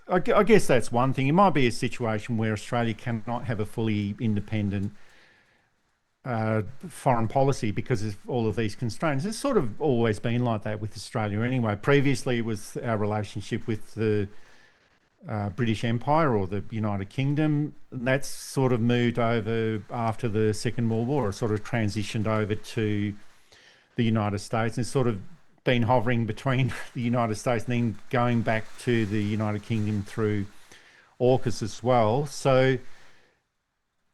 [SPEAKER 2] I guess that's one thing. It might be a situation where Australia cannot have a fully independent foreign policy because of all of these constraints. It's sort of always been like that with Australia anyway. Previously, it was our relationship with the British Empire or the United Kingdom. That's sort of moved over after the Second World War, sort of transitioned over to the United States, and it's sort of been hovering between the United States and then going back to the United Kingdom through AUKUS as well. So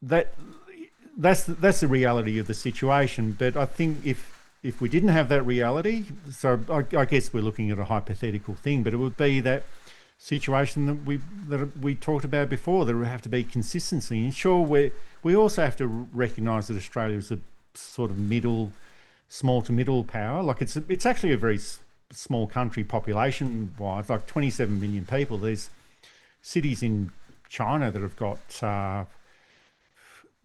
[SPEAKER 2] that's the reality of the situation. But I think if we didn't have that reality, so I guess we're looking at a hypothetical thing, but it would be that situation that we talked about before. There would have to be consistency. And sure, we also have to recognise that Australia is a sort of small to middle power. Like it's actually a very small country population-wise, like 27 million people. There's cities in China that have got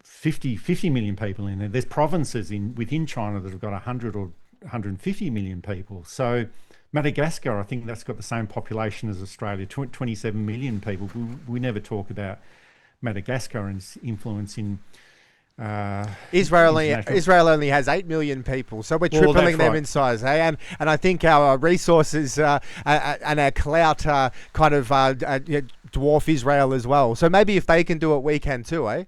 [SPEAKER 2] 50 million people in there. There's provinces within China that have got 100 or 150 million people. So Madagascar, I think that's got the same population as Australia, 27 million people. We never talk about Madagascar and its influence in
[SPEAKER 1] Israel only has 8 million people, so we're tripling them in size, eh? And I think our resources and our clout kind of dwarf Israel as well. So maybe if they can do it, we can too, eh?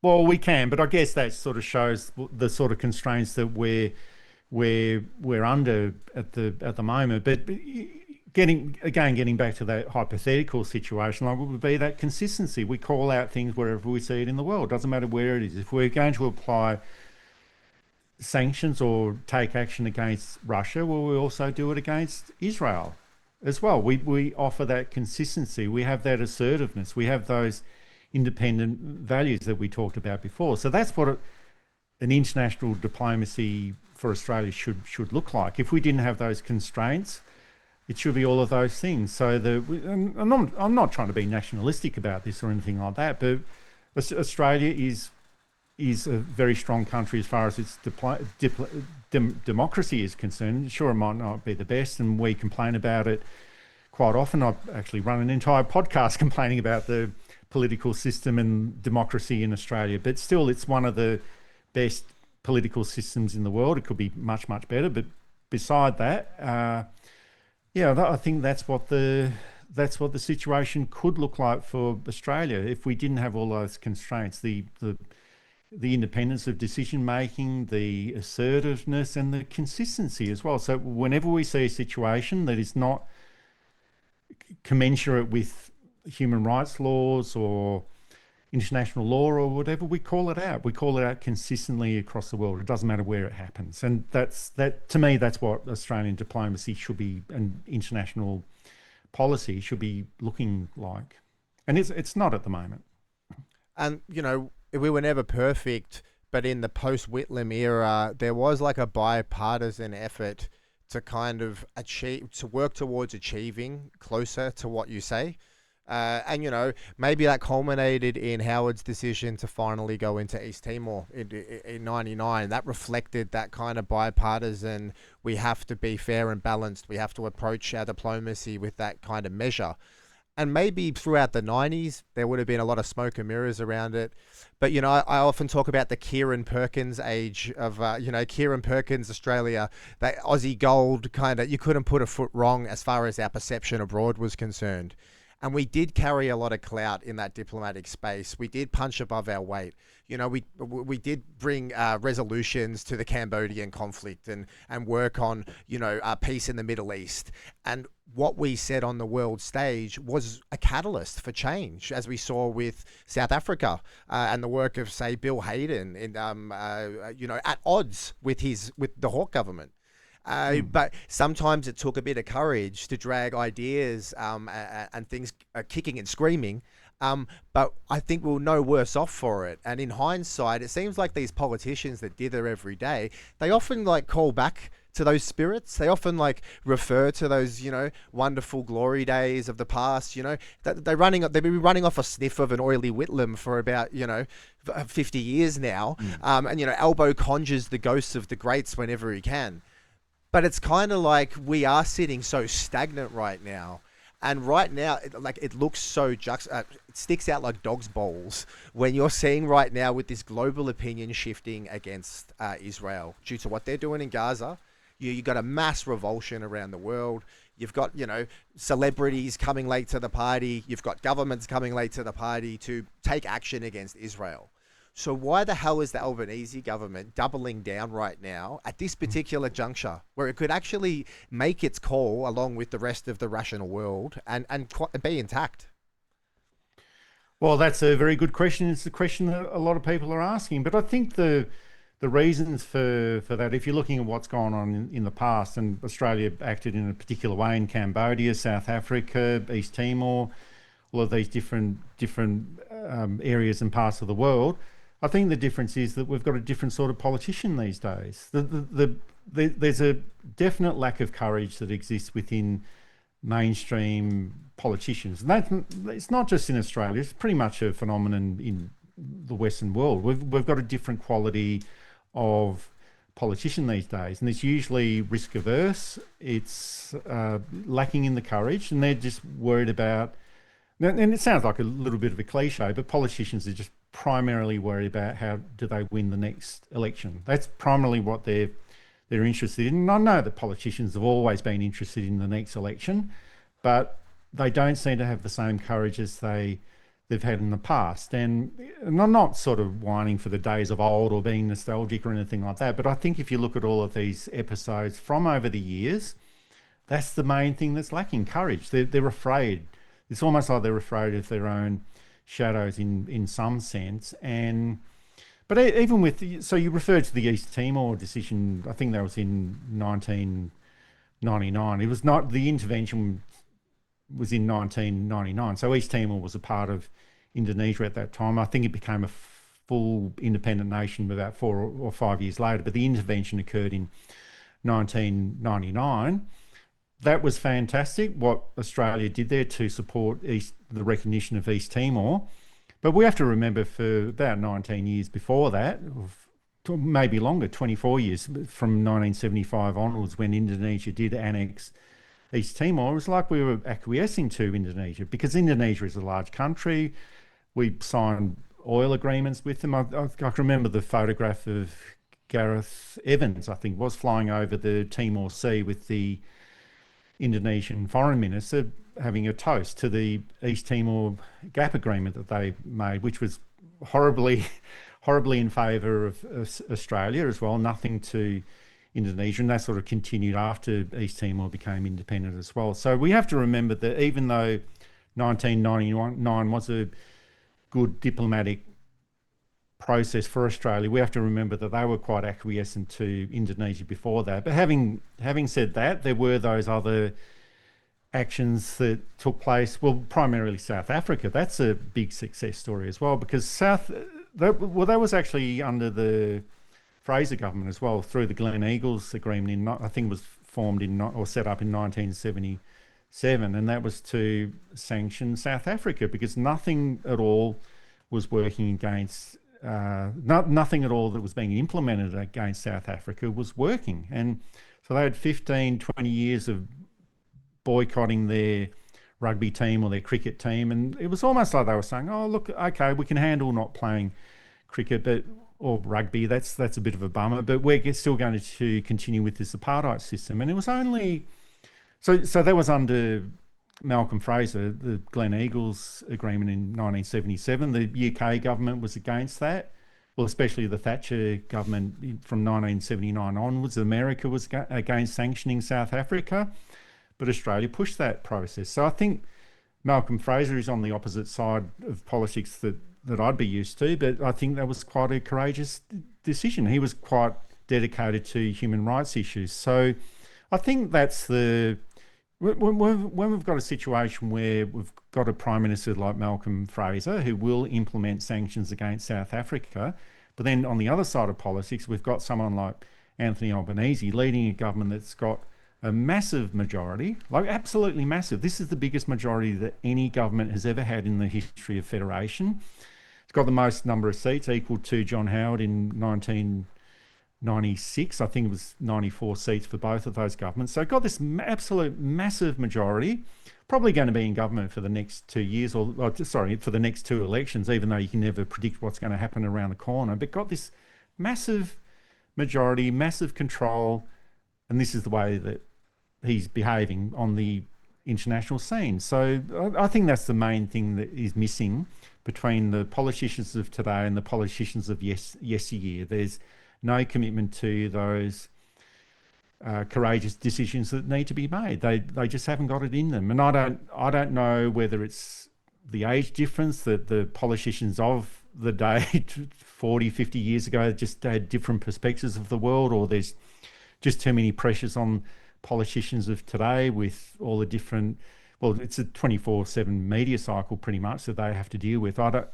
[SPEAKER 2] Well, we can, but I guess that sort of shows the sort of constraints that we're under at the moment. But getting back to that hypothetical situation, like, would be that consistency. We call out things wherever we see it in the world. Doesn't matter where it is. If we're going to apply sanctions or take action against Russia, well, we also do it against Israel as well. We offer that consistency. We have that assertiveness. We have those independent values that we talked about before. So that's what an international diplomacy for Australia should look like. If we didn't have those constraints, it should be all of those things. So I'm not trying to be nationalistic about this or anything like that, but Australia is a very strong country as far as its democracy is concerned. Sure, it might not be the best, and we complain about it quite often. I've actually run an entire podcast complaining about the political system and democracy in Australia, but still, it's one of the best political systems in the world. It could be much, much better, but beside that, I think that's what the situation could look like for Australia if we didn't have all those constraints, the independence of decision making, the assertiveness, and the consistency as well. So whenever we see a situation that is not commensurate with human rights laws or international law or whatever, we call it out. We call it out consistently across the world. It doesn't matter where it happens. And to me, that's what Australian diplomacy should be, and international policy should be looking like. And it's not at the moment.
[SPEAKER 1] And, we were never perfect, but in the post-Whitlam era, there was like a bipartisan effort to kind of work towards achieving closer to what you say. And, maybe that culminated in Howard's decision to finally go into East Timor in 99. That reflected that kind of bipartisan, we have to be fair and balanced. We have to approach our diplomacy with that kind of measure. And maybe throughout the 90s, there would have been a lot of smoke and mirrors around it. But, I often talk about the Kieran Perkins age of, Kieran Perkins, Australia, that Aussie gold kind of, you couldn't put a foot wrong as far as our perception abroad was concerned. And we did carry a lot of clout in that diplomatic space. We did punch above our weight. We did bring resolutions to the Cambodian conflict and work on, peace in the Middle East. And what we said on the world stage was a catalyst for change, as we saw with South Africa and the work of, say, Bill Hayden, at odds with the Hawke government. But sometimes it took a bit of courage to drag ideas and things kicking and screaming. But I think we're no worse off for it. And in hindsight, it seems like these politicians that dither every day, they often call back to those spirits. They often refer to those, wonderful glory days of the past. They've been running off a sniff of an oily Whitlam for about 50 years now. And Elbow conjures the ghosts of the greats whenever he can. But it's kind of like we are sitting so stagnant right now. And right now, it looks so it sticks out like dog's balls when you're seeing right now with this global opinion shifting against Israel due to what they're doing in Gaza. You've got a mass revulsion around the world. You've got, celebrities coming late to the party. You've got governments coming late to the party to take action against Israel. So why the hell is the Albanese government doubling down right now at this particular juncture where it could actually make its call along with the rest of the rational world and be intact?
[SPEAKER 2] Well, that's a very good question. It's the question that a lot of people are asking. But I think the reasons for that, if you're looking at what's gone on in the past, and Australia acted in a particular way in Cambodia, South Africa, East Timor, all of these different areas and parts of the world, I think the difference is that we've got a different sort of politician these days. There's a definite lack of courage that exists within mainstream politicians. And it's not just in Australia, it's pretty much a phenomenon in the Western world. We've got a different quality of politician these days, and it's usually risk averse, it's lacking in the courage, and they're just worried about, and it sounds like a little bit of a cliche, but politicians are just primarily worried about how do they win the next election. That's primarily what they're interested in. And I know that politicians have always been interested in the next election, but they don't seem to have the same courage as they've had in the past. And I'm not sort of whining for the days of old or being nostalgic or anything like that, but I think if you look at all of these episodes from over the years, that's the main thing that's lacking, courage. They're afraid. It's almost like they're afraid of their own shadows in some sense. But even with, so you referred to the East Timor decision, I think that was in 1999. It was not, the intervention was in 1999. So East Timor was a part of Indonesia at that time. I think it became a full independent nation about 4 or 5 years later, but the intervention occurred in 1999. That was fantastic, what Australia did there to support the recognition of East Timor. But we have to remember for about 19 years before that, maybe longer, 24 years, from 1975 onwards, when Indonesia did annex East Timor, it was like we were acquiescing to Indonesia, because Indonesia is a large country. We signed oil agreements with them. I can remember the photograph of Gareth Evans, I think, was flying over the Timor Sea with the Indonesian foreign minister having a toast to the East Timor gap agreement that they made, which was horribly in favour of Australia as well, nothing to Indonesia, and that sort of continued after East Timor became independent as well. So we have to remember that even though 1999 was a good diplomatic process for Australia. We have to remember that they were quite acquiescent to Indonesia before that. But having said that, there were those other actions that took place. Well, primarily South Africa. That's a big success story as well, because that was actually under the Fraser government as well, through the Gleneagles Agreement. I think it was formed or set up in 1977, and that was to sanction South Africa because nothing at all was working against. Nothing at all that was being implemented against South Africa was working. And so they had 15, 20 years of boycotting their rugby team or their cricket team. And it was almost like they were saying, oh, look, okay, we can handle not playing cricket or rugby. That's a bit of a bummer, but we're still going to continue with this apartheid system. And it was only... So that was under Malcolm Fraser, the Gleneagles Agreement in 1977. The UK government was against that. Well, especially the Thatcher government from 1979 onwards. America was against sanctioning South Africa, but Australia pushed that process. So I think Malcolm Fraser is on the opposite side of politics that I'd be used to, but I think that was quite a courageous decision. He was quite dedicated to human rights issues. So I think that's when we've got a situation where we've got a Prime Minister like Malcolm Fraser who will implement sanctions against South Africa, but then on the other side of politics, we've got someone like Anthony Albanese leading a government that's got a massive majority, like absolutely massive. This is the biggest majority that any government has ever had in the history of federation. It's got the most number of seats, equal to John Howard in 1996. I think it was 94 seats for both of those governments. So it got this absolute massive majority, probably going to be in government for the next 2 years, for the next two elections, even though you can never predict what's going to happen around the corner. But got this massive majority, massive control, and this is the way that he's behaving on the international scene. So I think that's the main thing that is missing between the politicians of today and the politicians of yesteryear. There's no commitment to those courageous decisions that need to be made. They just haven't got it in them. And I don't know whether it's the age difference, that the politicians of the day 40, 50 years ago just had different perspectives of the world, or there's just too many pressures on politicians of today with all the different, well, it's a 24/7 media cycle pretty much that they have to deal with. I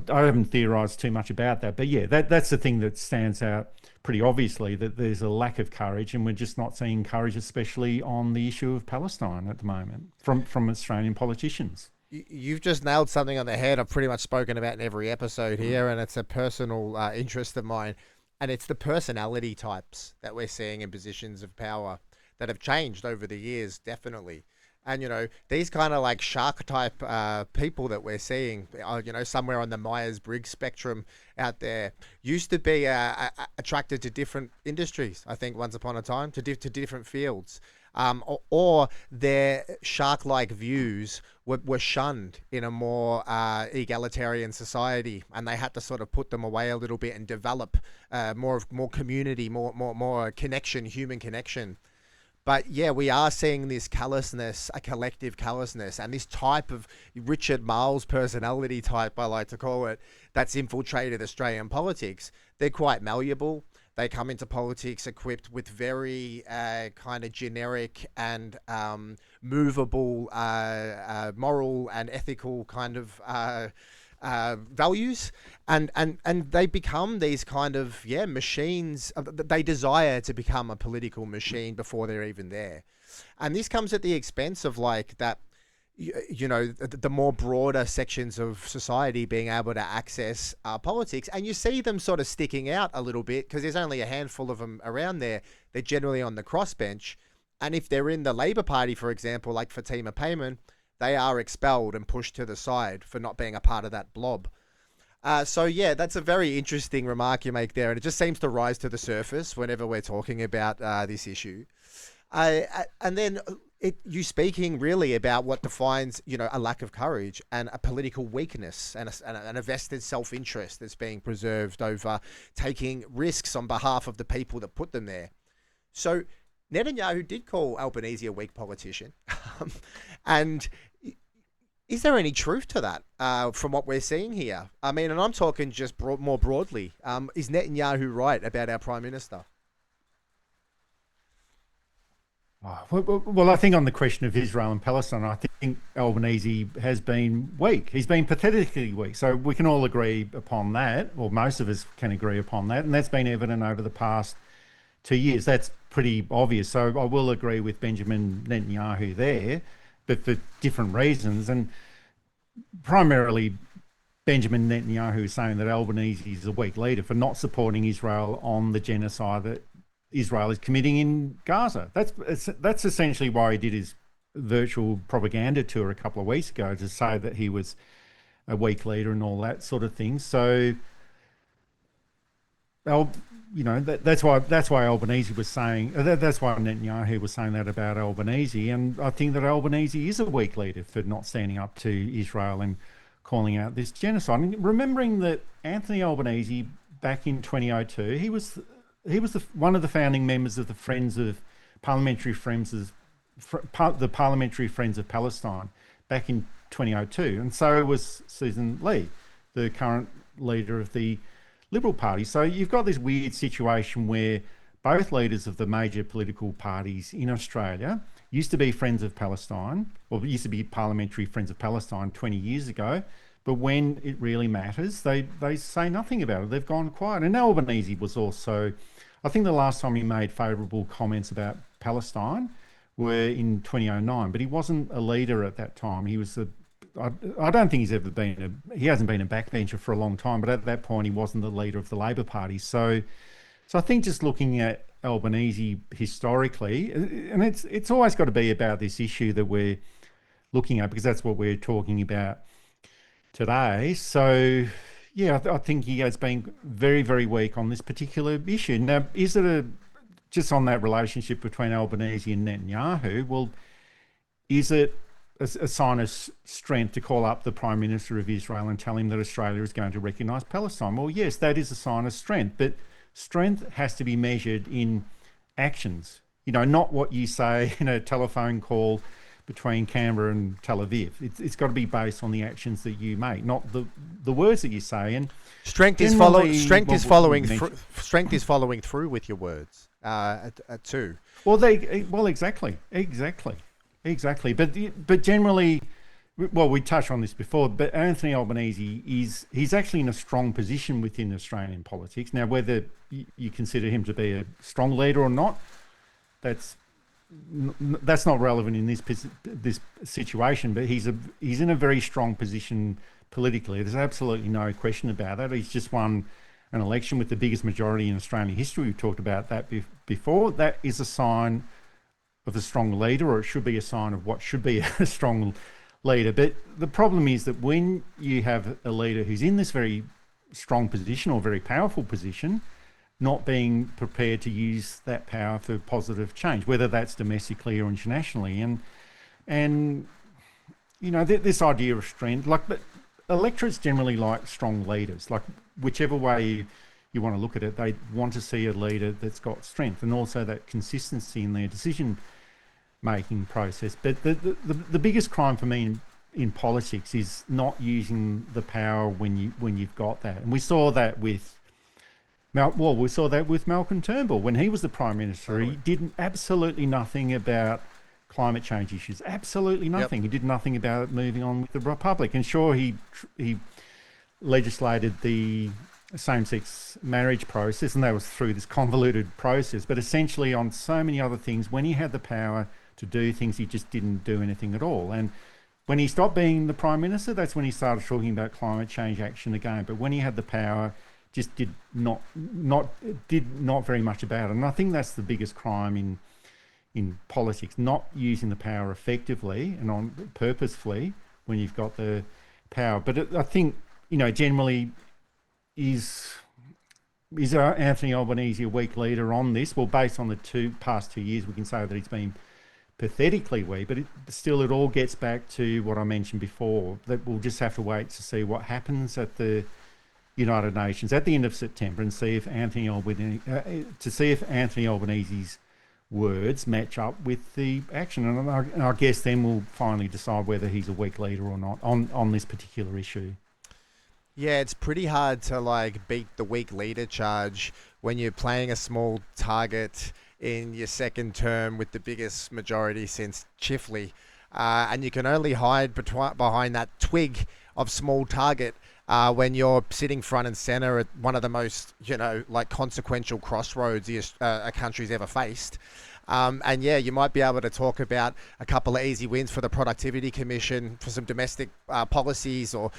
[SPEAKER 2] haven't theorised too much about that, but yeah, that's the thing that stands out pretty obviously, that there's a lack of courage, and we're just not seeing courage, especially on the issue of Palestine at the moment, from Australian politicians.
[SPEAKER 1] You've just nailed something on the head I've pretty much spoken about in every episode here, and it's a personal interest of mine, and it's the personality types that we're seeing in positions of power that have changed over the years, definitely. And, you know, these kind of like shark type people that we're seeing, you know, somewhere on the Myers-Briggs spectrum out there, used to be attracted to different industries, I think, once upon a time, to different fields. Or their shark-like views were shunned in a more egalitarian society, and they had to sort of put them away a little bit and develop more community, more connection, human connection. But yeah, we are seeing this callousness, a collective callousness, and this type of Richard Marles personality type, I like to call it, that's infiltrated Australian politics. They're quite malleable. They come into politics equipped with very kind of generic and movable moral and ethical kind of values, and they become these kind of machines. They desire to become a political machine before they're even there, and this comes at the expense of like that, you know, the more broader sections of society being able to access politics. And you see them sort of sticking out a little bit because there's only a handful of them around there. They're generally on the crossbench, and if they're in the Labor Party, for example, like Fatima Payman, they are expelled and pushed to the side for not being a part of that blob. So yeah, that's a very interesting remark you make there, and it just seems to rise to the surface whenever we're talking about this issue. And then you speaking really about what defines, you know, a lack of courage and a political weakness and a vested self-interest that's being preserved over taking risks on behalf of the people that put them there. So Netanyahu did call Albanese a weak politician, and Is there any truth to that from what we're seeing here? I mean, and I'm talking just more broadly. Is Netanyahu right about our Prime Minister?
[SPEAKER 2] Well, I think on the question of Israel and Palestine, I think Albanese has been weak. He's been pathetically weak. So we can all agree upon that, or most of us can agree upon that. And that's been evident over the past 2 years. That's pretty obvious. So I will agree with Benjamin Netanyahu there, but for different reasons. And primarily, Benjamin Netanyahu is saying that Albanese is a weak leader for not supporting Israel on the genocide that Israel is committing in Gaza. That's essentially why he did his virtual propaganda tour a couple of weeks ago, to say that he was a weak leader and all that sort of thing. So, that's why Albanese was saying, that's why Netanyahu was saying that about Albanese. And I think that Albanese is a weak leader for not standing up to Israel and calling out this genocide. And remembering that Anthony Albanese, back in 2002, he was one of the founding members of the Parliamentary Friends of Palestine back in 2002, and so was Susan Lee, the current leader of the Liberal Party. So you've got this weird situation where both leaders of the major political parties in Australia used to be Friends of Palestine, or used to be Parliamentary Friends of Palestine 20 years ago, but when it really matters, they say nothing about it. They've gone quiet. And Albanese was also, I think the last time he made favourable comments about Palestine were in 2009, but he wasn't a leader at that time. He was I don't think he hasn't been a backbencher for a long time, but at that point he wasn't the leader of the Labor Party. So I think just looking at Albanese historically, and it's always got to be about this issue that we're looking at, because that's what we're talking about today. So yeah, I think he has been very, very weak on this particular issue. Now, is it just on that relationship between Albanese and Netanyahu? Well, is it a sign of strength to call up the Prime Minister of Israel and tell him that Australia is going to recognise Palestine? Well, yes, that is a sign of strength, but strength has to be measured in actions. Not what you say in a telephone call between Canberra and Tel Aviv. It's got to be based on the actions that you make, not the words that you say. And
[SPEAKER 1] strength is following through with your words too.
[SPEAKER 2] Well, exactly. But generally, well, we touched on this before, but Anthony Albanese he's actually in a strong position within Australian politics. Now, whether you consider him to be a strong leader or not, that's not relevant in this situation. But he's in a very strong position politically. There's absolutely no question about that. He's just won an election with the biggest majority in Australian history. We've talked about that before. That is a sign of a strong leader, or it should be a sign of what should be a strong leader. But the problem is that when you have a leader who's in this very strong position or very powerful position, not being prepared to use that power for positive change, whether that's domestically or internationally. And this idea of strength, but electorates generally like strong leaders. Like, whichever way you want to look at it, they want to see a leader that's got strength and also that consistency in their decision-making process. But the biggest crime for me in politics is not using the power when you've got that. And we saw that with Malcolm Turnbull when he was the Prime Minister. He did absolutely nothing about climate change issues. Absolutely nothing. Yep. He did nothing about moving on with the Republic. And sure, he legislated the same-sex marriage process, and that was through this convoluted process. But essentially, on so many other things, when he had the power to do things, he just didn't do anything at all. And when he stopped being the Prime Minister, that's when he started talking about climate change action again. But when he had the power, just did not very much about it. And I think that's the biggest crime in politics, not using the power effectively and purposefully when you've got the power. But I think, generally, is Anthony Albanese a weak leader on this? Well, based on the past 2 years, we can say that he's been pathetically weak, but still it all gets back to what I mentioned before, that we'll just have to wait to see what happens at the United Nations at the end of September and see if Anthony Albanese's words match up with the action. And I guess then we'll finally decide whether he's a weak leader or not on this particular issue.
[SPEAKER 1] Yeah, it's pretty hard to like beat the weak leader charge when you're playing a small target in your second term with the biggest majority since Chifley. And you can only hide behind that twig of small target when you're sitting front and center at one of the most, like consequential crossroads a country's ever faced. And yeah, you might be able to talk about a couple of easy wins for the Productivity Commission for some domestic policies, or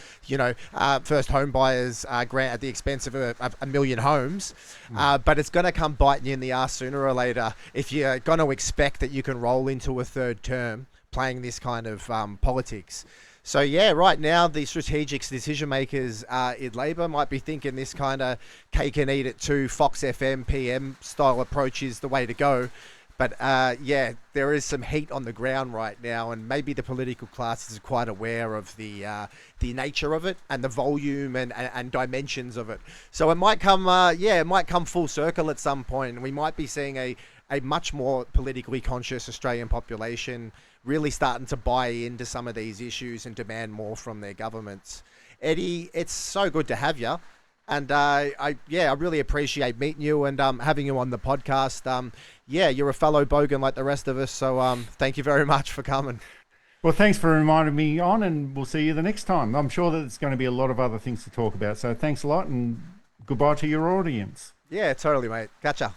[SPEAKER 1] first home buyers grant at the expense of a million homes. But it's going to come biting you in the ass sooner or later if you're going to expect that you can roll into a third term playing this kind of politics. So yeah, right now the strategic decision makers in Labor might be thinking this kind of cake and eat it too, Fox FM PM style approach is the way to go. But yeah, there is some heat on the ground right now, and maybe the political class is quite aware of the nature of it and the volume and dimensions of it. So it might come, it might come full circle at some point. We might be seeing a much more politically conscious Australian population really starting to buy into some of these issues and demand more from their governments. Eddy, it's so good to have you. And I really appreciate meeting you and having you on the podcast. You're a fellow Bogan like the rest of us. So thank you very much for coming.
[SPEAKER 2] Well, thanks for reminding me on, and we'll see you the next time. I'm sure that there's going to be a lot of other things to talk about. So thanks a lot, and goodbye to your audience.
[SPEAKER 1] Yeah, totally, mate. Catch ya.